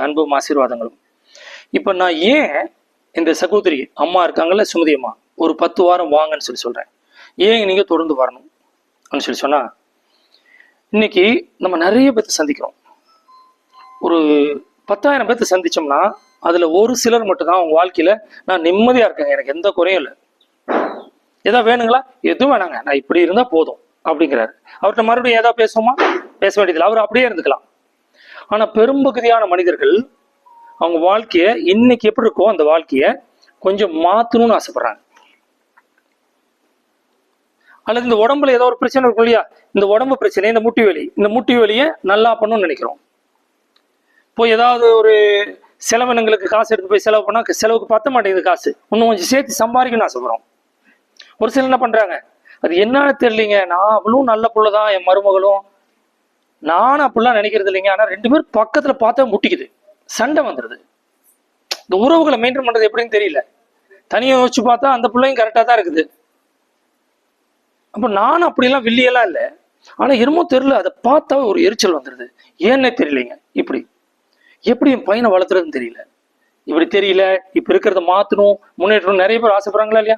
அன்பும் ஆசீர்வாதங்களும். இப்போ நான் ஏன் இந்த சகோதரி அம்மா இருக்காங்கல்ல, சுமதி அம்மா, ஒரு 10 வாரம் வாங்கன்னு சொல்றேன். ஏன் நீங்க தொடர்ந்து வரணும் சொன்னா, இன்னைக்கு நம்ம நிறைய பேர்த்த சந்திக்கிறோம். ஒரு 10,000 பேர்த்த சந்திச்சோம்னா அதுல ஒரு சிலர் மட்டும்தான் அவங்க வாழ்க்கையில நான் நிம்மதியா இருக்கேங்க, எனக்கு எந்த குறையும் இல்லை, ஏதாவது வேணுங்களா, எதுவும் வேணாங்க, நான் இப்படி இருந்தா போதும் அப்படிங்கிறாரு. அவர்கிட்ட மறுபடியும் ஏதாவது பேசுவோமா? பேச வேண்டியதில்லை, அவர் அப்படியே இருந்துக்கலாம். ஆனா பெரும்பகுதியான மனிதர்கள் அவங்க வாழ்க்கைய இன்னைக்கு எப்படி இருக்கோ அந்த வாழ்க்கைய கொஞ்சம் மாத்தணும்னு ஆசைப்படுறாங்க. அல்லது இந்த உடம்புல ஏதோ ஒரு பிரச்சனை இருக்கும் இல்லையா, இந்த உடம்பு பிரச்சனை, இந்த முட்டி வலியை நல்லா பண்ணணும்னு நினைக்கிறோம். இப்போ ஏதாவது ஒரு செலவினங்களுக்கு காசு எடுத்து போய் செலவு பண்ணா செலவுக்கு பத்த மாட்டேங்குது, காசு இன்னும் கொஞ்சம் சேர்த்து சம்பாதிக்கணும்னு ஆசைப்படுறோம். ஒரு சிலர் என்ன பண்றாங்க, அது என்னன்னு தெரியலீங்க, நான் அவளும் நல்ல புள்ளதான், என் மருமகளும், நானும் அப்படிலாம் நினைக்கிறது இல்லைங்க, ஆனா 2 பேரும் பக்கத்துல பார்த்தா முட்டிக்குது, சண்டை வந்துடுது. இந்த உறவுகளை மெயின்டைன் பண்றது எப்படின்னு தெரியல. தனியா யோசிச்சு பார்த்தா அந்த பிள்ளையும் கரெக்டா தான் இருக்குது. அப்ப நானும் அப்படிலாம் வில்லியெல்லாம் இல்லை, ஆனா என்னமோ தெரியல, அதை பார்த்தா ஒரு எரிச்சல் வந்துடுது, ஏன்னே தெரியலைங்க. இப்படி எப்படி என் பையனை வளர்த்துறதுன்னு தெரியல, இப்படி தெரியல. இப்ப இருக்கிறத மாத்தணும், முன்னேற்றணும் நிறைய பேர் ஆசைப்படுறாங்களா இல்லையா?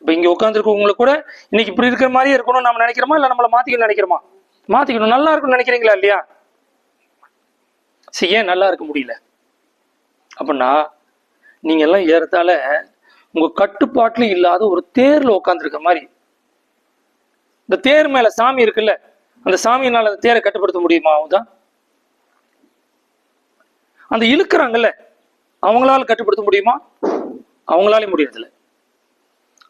இப்ப இங்க உட்காந்துருக்கவங்களுக்கு கூட இன்னைக்கு இப்படி இருக்கிற மாதிரியே இருக்கணும்னு நம்ம நினைக்கிறோமா, இல்ல நம்மளை மாத்திக்கணும்னு நினைக்கிறோமா? மாத்திக்கணும், நல்லா இருக்கும்னு நினைக்கிறீங்களா இல்லையா? சரி, ஏன் நல்லா இருக்க முடியல அப்படின்னா, நீங்க எல்லாம் ஏறத்தால உங்க கட்டுப்பாட்டுல இல்லாத ஒரு தேர்ல உட்காந்துருக்க மாதிரி. இந்த தேர் மேல சாமி இருக்குல்ல, அந்த சாமியினால அந்த தேரை கட்டுப்படுத்த முடியுமா? அவங்கதான் அந்த இழுக்கிறாங்கல்ல, அவங்களால கட்டுப்படுத்த முடியுமா? அவங்களாலே முடியறதில்ல.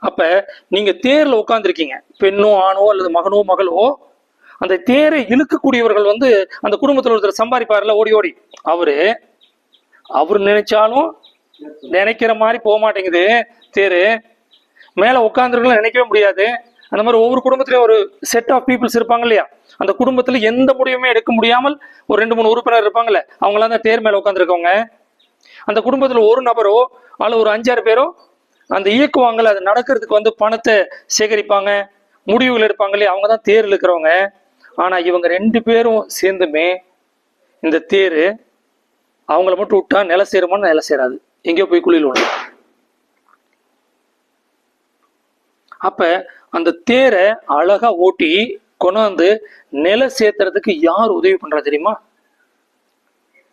அப்ப நீங்க தேர்ல உட்காந்துருக்கீங்க, பெண்ணோ ஆணோ அல்லது மகனோ மகளோ, அந்த தேரை இழுக்கக்கூடியவர்கள் அந்த குடும்பத்தில் ஒருத்தர் சம்பாதிப்பார்ல ஓடி ஓடி, அவர் நினைச்சாலும் நினைக்கிற மாதிரி போக மாட்டேங்குது தேரு. மேல உட்காந்துருக்கலாம் நினைக்கவே முடியாது. அந்த மாதிரி ஒவ்வொரு குடும்பத்திலயும் ஒரு செட் ஆஃப் பீப்புள்ஸ் இருப்பாங்க இல்லையா, அந்த குடும்பத்துல எந்த முடிவுமே எடுக்க முடியாமல் ஒரு 2-3 உறுப்பினர் இருப்பாங்கல்ல, அவங்களாம் தான் தேர் மேல உட்காந்துருக்கவங்க. அந்த குடும்பத்துல ஒரு நபரோ அல்ல ஒரு 5-6 பேரோ அந்த இயக்குவாங்கல்ல, அது நடக்கிறதுக்கு பணத்தை சேகரிப்பாங்க, முடிவுகள் எடுப்பாங்க இல்லையா, அவங்க தான் தேர்ல இருக்கிறவங்க. ஆனா இவங்க 2 பேரும் சேர்ந்துமே இந்த தேரு அவங்கள மட்டும் விட்டா நில சேருமான்னு நில சேராது, எங்கேயோ போய் குழியில் விடும். அப்ப அந்த தேரை அழகா ஓட்டி கொண்டாந்து நில சேர்த்துறதுக்கு யார் உதவி பண்றா தெரியுமா?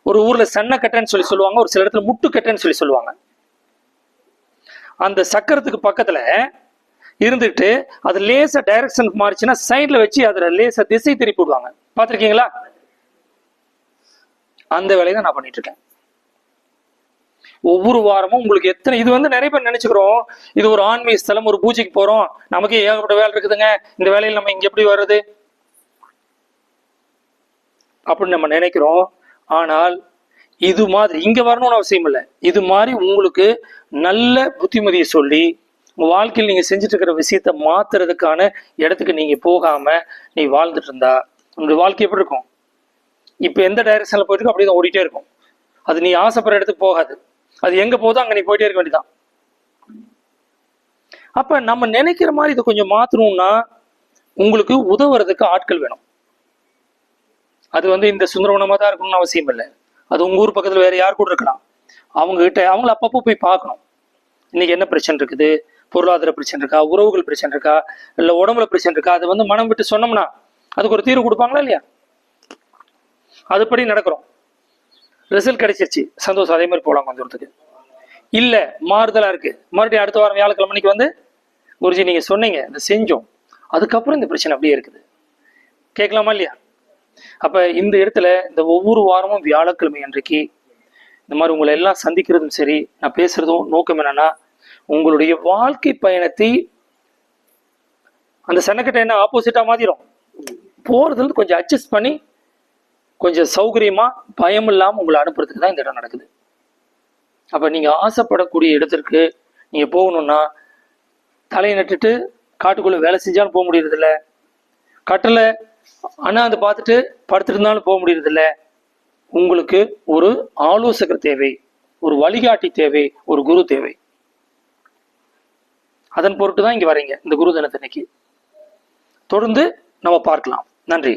ஒரு ஊர்ல சன்னக்கட்டைன்னு சொல்லுவாங்க, ஒரு சில இடத்துல முட்டுக்கட்டைன்னு சொல்லுவாங்க. அந்த சக்கரத்துக்கு பக்கத்துல இருந்துட்டு அது லேசா டைரக்ஷன் மாறிச்சுன்னா சைட்ல வச்சு அதுல லேசா திசை திருப்பி விடுவாங்க, பாத்திருக்கீங்களா? அந்த வேலையை தான் நான் பண்ணிட்டு இருக்கேன். ஒவ்வொரு வாரமும் உங்களுக்கு எத்தனை இது நிறைய பேர் நினைச்சுக்கிறோம், இது ஒரு ஆன்மீக ஸ்தலம், ஒரு பூஜைக்கு போறோம், நமக்கு ஏகப்பட்ட வேலை இருக்குதுங்க, இந்த வேலையில் நம்ம இங்க எப்படி வர்றது அப்படின்னு நம்ம நினைக்கிறோம். ஆனால் இது மாதிரி இங்க வரணும்னு அவசியம் இல்லை. இது மாதிரி உங்களுக்கு நல்ல புத்திமதியை சொல்லி உங்க வாழ்க்கையில் நீங்க செஞ்சுட்டு இருக்கிற விஷயத்த மாத்துறதுக்கான இடத்துக்கு நீங்க போகாம நீ வாழ்ந்துட்டு இருந்தா உங்களுடைய வாழ்க்கை எப்படி இருக்கும்? இப்ப எந்த டைரக்ஷன்ல போயிட்டு இருக்கோ அப்படிதான் ஓடிட்டே இருக்கும். அது நீ ஆசைப்படுற இடத்துக்கு போகாது, அது எங்க போதோ அங்க நீ போயிட்டே இருக்க வேண்டியதான். அப்ப நம்ம நினைக்கிற மாதிரி இதை கொஞ்சம் மாத்தணும்னா உங்களுக்கு உதவுறதுக்கு ஆட்கள் வேணும். அது இந்த சுந்தரவனமா தான் இருக்கணும்னு அவசியம் இல்லை. அது உங்க ஊர் பக்கத்துல வேற யார் கூட இருக்கலாம். அவங்க கிட்ட அவங்கள அப்பப்போ போய் பார்க்கணும். இன்னைக்கு என்ன பிரச்சனை இருக்குது, பொருளாதார பிரச்சனை இருக்கா, உறவுகள் பிரச்சனை இருக்கா, இல்ல உடம்புல பிரச்சனை இருக்கா, அது மனம் விட்டு சொன்னோம்னா அதுக்கு ஒரு தீர்வு கொடுப்பாங்களா இல்லையா? அதுபடி நடக்கிறோம், ரிசல்ட் கிடைச்சிருச்சு, சந்தோஷம், அதே மாதிரி போலாம் கொஞ்சம் தூரத்துக்கு. இல்ல மாறுதலா இருக்கு, மறுபடியும் அடுத்த வாரம் வியாழக்கிழமைக்கு குருஜி நீங்க சொன்னீங்க, இதை செஞ்சோம், அதுக்கப்புறம் இந்த பிரச்சனை அப்படியே இருக்குது, கேட்கலாமா இல்லையா? அப்ப இந்த இடத்துல இந்த ஒவ்வொரு வாரமும் வியாழக்கிழமை அன்றைக்கு இந்த மாதிரி உங்களை எல்லாம் சந்திக்கிறதும் சரி, நான் பேசுறதும் நோக்கம் என்னன்னா, உங்களுடைய வாழ்க்கை பயணத்தை அந்த சனக்கட்டை என்ன ஆப்போசிட்டா மாத்திரும், போறதுல கொஞ்சம் அட்ஜஸ்ட் பண்ணி கொஞ்சம் சௌகரியமா பயம் இல்லாம உங்களை அனுப்புறதுக்கு தான் இந்த இடம் நடக்குது. அப்ப நீங்க ஆசைப்படக்கூடிய இடத்திற்கு நீங்க போகணும்னா தலையை நட்டுட்டு காட்டுக்குள்ள வேலை செஞ்சாலும் போக முடியறது இல்லை, கட்டளை அண்ணாந்து பார்த்துட்டு படுத்துட்டு இருந்தாலும் போக முடியறது இல்லை. உங்களுக்கு ஒரு ஆலோசகர் தேவை, ஒரு வழிகாட்டி தேவை, ஒரு குரு தேவை. அதன் பொருட்டு தான் இங்க வரீங்க இந்த குரு தினத்தன்னைக்கு. தொடர்ந்து நம்ம பார்க்கலாம். நன்றி.